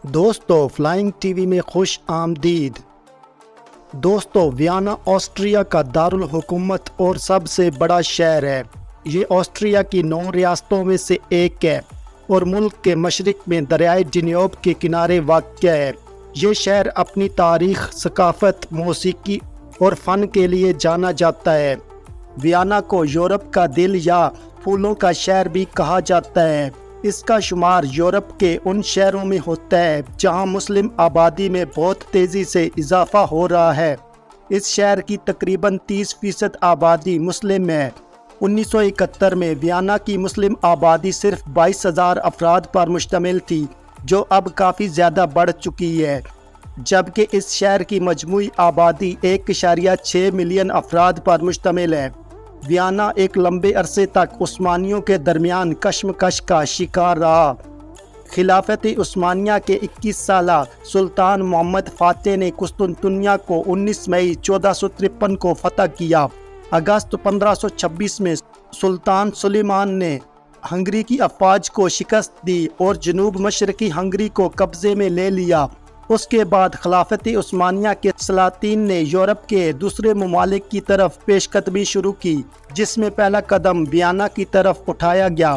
دوستو flying T V میں خوش آمدید۔ دوستو ویانا آسٹریا کا دارالحکومت اور سب سے بڑا شہر ہے۔ یہ آسٹریا کی 9 ریاستوں میں سے ایک ہے اور ملک کے مشرق میں دریائے ڈینیوب کے کنارے واقع ہے۔ یہ شہر اپنی تاریخ، ثقافت، موسیقی اور فن کے لیے جانا جاتا ہے۔ ویانا کو یورپ کا دل یا پھولوں کا شہر بھی کہا جاتا ہے۔ اس کا شمار یورپ کے ان شہروں میں ہوتا ہے جہاں مسلم آبادی میں بہت تیزی سے اضافہ ہو رہا ہے۔ اس شہر کی تقریباً 30% آبادی مسلم ہے۔ 1971 میں ویانا کی مسلم آبادی صرف 22,000 افراد پر مشتمل تھی، جو اب کافی زیادہ بڑھ چکی ہے، جبکہ اس شہر کی مجموعی آبادی 1.6 ملین افراد پر مشتمل ہے۔ ویانا ایک لمبے عرصے تک عثمانیوں کے درمیان کشمکش کا شکار رہا۔ خلافت عثمانیہ کے 21 سالہ سلطان محمد فاتح نے قسطنطنیہ کو 19 مئی 1453 کو فتح کیا۔ اگست 1526 میں سلطان سلیمان نے ہنگری کی افواج کو شکست دی اور جنوب مشرقی ہنگری کو قبضے میں لے لیا۔ اس کے بعد خلافت عثمانیہ کے سلاطین نے یورپ کے دوسرے ممالک کی طرف پیش قدمی شروع کی، جس میں پہلا قدم ویانا کی طرف اٹھایا گیا۔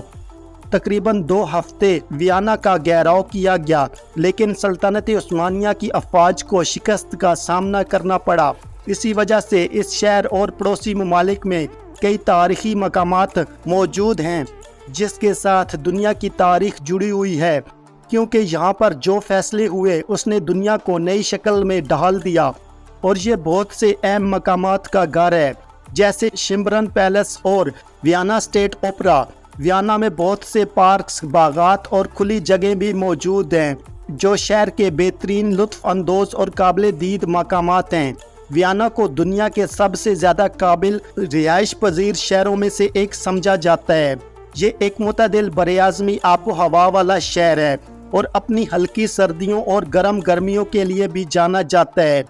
تقریباً 2 ہفتے ویانا کا گھیراؤ کیا گیا، لیکن سلطنت عثمانیہ کی افواج کو شکست کا سامنا کرنا پڑا۔ اسی وجہ سے اس شہر اور پڑوسی ممالک میں کئی تاریخی مقامات موجود ہیں جس کے ساتھ دنیا کی تاریخ جڑی ہوئی ہے، کیونکہ یہاں پر جو فیصلے ہوئے اس نے دنیا کو نئی شکل میں ڈھال دیا، اور یہ بہت سے اہم مقامات کا گھر ہے، جیسے شمبرن پیلس اور ویانا اسٹیٹ اوپرا۔ ویانا میں بہت سے پارکس، باغات اور کھلی جگہیں بھی موجود ہیں جو شہر کے بہترین لطف اندوز اور قابل دید مقامات ہیں۔ ویانا کو دنیا کے سب سے زیادہ قابل رہائش پذیر شہروں میں سے ایک سمجھا جاتا ہے۔ یہ ایک معتدل براعظمی آب و ہوا والا شہر ہے اور اپنی ہلکی سردیوں اور گرم گرمیوں کے لیے بھی جانا جاتا ہے۔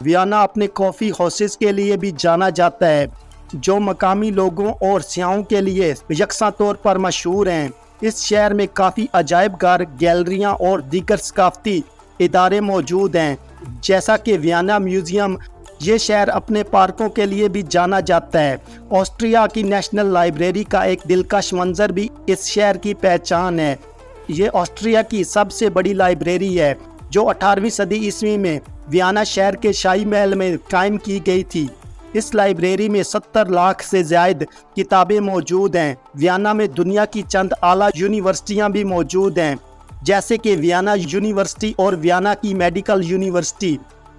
ویانا اپنے کافی ہاؤسز کے لیے بھی جانا جاتا ہے، جو مقامی لوگوں اور سیاحوں کے لیے یکساں طور پر مشہور ہیں۔ اس شہر میں کافی عجائب گھر، گیلریاں اور دیگر ثقافتی ادارے موجود ہیں، جیسا کہ ویانا میوزیم۔ یہ شہر اپنے پارکوں کے لیے بھی جانا جاتا ہے۔ آسٹریا کی نیشنل لائبریری کا ایک دلکش منظر بھی اس شہر کی پہچان ہے۔ یہ آسٹریا کی سب سے بڑی لائبریری ہے، جو 18ویں صدی عیسوی میں ویانا شہر کے شاہی محل میں قائم کی گئی تھی۔ اس لائبریری میں 70 لاکھ سے زائد کتابیں موجود ہیں۔ ویانا میں دنیا کی چند اعلیٰ یونیورسٹیاں بھی موجود ہیں، جیسے کہ ویانا یونیورسٹی اور ویانا کی میڈیکل یونیورسٹی۔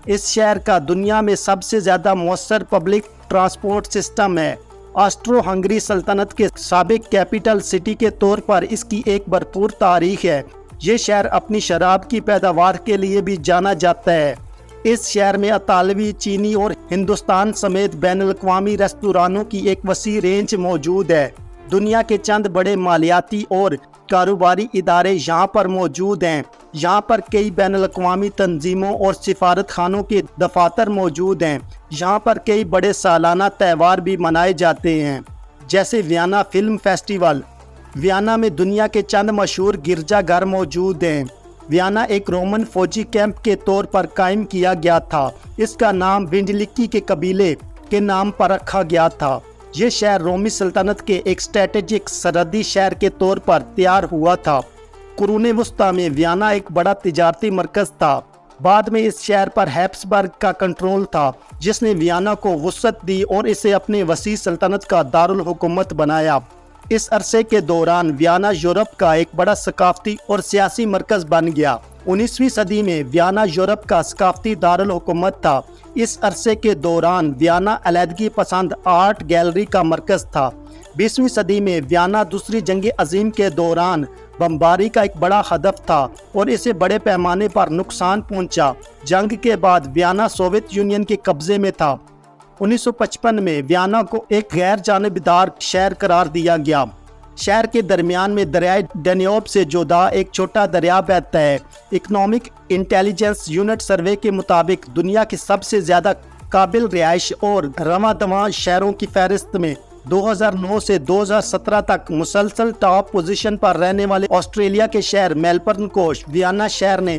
اس شہر کا دنیا میں سب سے زیادہ مؤثر پبلک ٹرانسپورٹ سسٹم ہے۔ آسٹرو ہنگری سلطنت کے سابق کیپٹل سٹی کے طور پر اس کی ایک بھرپور تاریخ ہے۔ یہ شہر اپنی شراب کی پیداوار کے لیے بھی جانا جاتا ہے۔ اس شہر میں اطالوی، چینی اور ہندوستان سمیت بین الاقوامی ریستورانوں کی ایک وسیع رینج موجود ہے۔ دنیا کے چند بڑے مالیاتی اور کاروباری ادارے یہاں پر موجود ہیں۔ یہاں پر کئی بین الاقوامی تنظیموں اور سفارت خانوں کے دفاتر موجود ہیں۔ یہاں پر کئی بڑے سالانہ تہوار بھی منائے جاتے ہیں، جیسے ویانا فلم فیسٹیول۔ ویانا میں دنیا کے چند مشہور گرجا گھر موجود ہیں۔ ویانا ایک رومن فوجی کیمپ کے طور پر قائم کیا گیا تھا۔ اس کا نام ونڈلکی کے قبیلے کے نام پر رکھا گیا تھا۔ یہ شہر رومی سلطنت کے ایک اسٹریٹجک سرحدی شہر کے طور پر تیار ہوا تھا۔ قرون وسطیٰ میں ویانا ایک بڑا تجارتی مرکز تھا۔ بعد میں اس شہر پر ہیبسبرگ کا کنٹرول تھا، جس نے ویانا کو وسعت دی اور اسے اپنے وسیع سلطنت کا دارالحکومت بنایا۔ اس عرصے کے دوران ویانا یورپ کا ایک بڑا ثقافتی اور سیاسی مرکز بن گیا۔ 19ویں صدی میں ویانا یورپ کا ثقافتی دارالحکومت تھا۔ اس عرصے کے دوران ویانا علیحدگی پسند آرٹ گیلری کا مرکز تھا۔ 20ویں صدی میں ویانا دوسری جنگ عظیم کے دوران بمباری کا ایک بڑا ہدف تھا اور اسے بڑے پیمانے پر نقصان پہنچا۔ جنگ کے بعد ویانا سوویت یونین کے قبضے میں تھا۔ 1955 میں ویانا کو ایک غیر جانبدار شہر قرار دیا گیا۔ شہر کے درمیان میں دریائے ڈینیوب سے جدا ایک چھوٹا دریا بہتا ہے۔ اکنامک انٹیلیجنس یونٹ سروے کے مطابق دنیا کے سب سے زیادہ قابل رہائش اور رواں دواں شہروں کی فہرست میں 2009 سے 2017 تک مسلسل ٹاپ پوزیشن پر رہنے والے آسٹریلیا کے شہر میلبرن کو ویانا شہر نے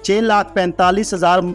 6,45,000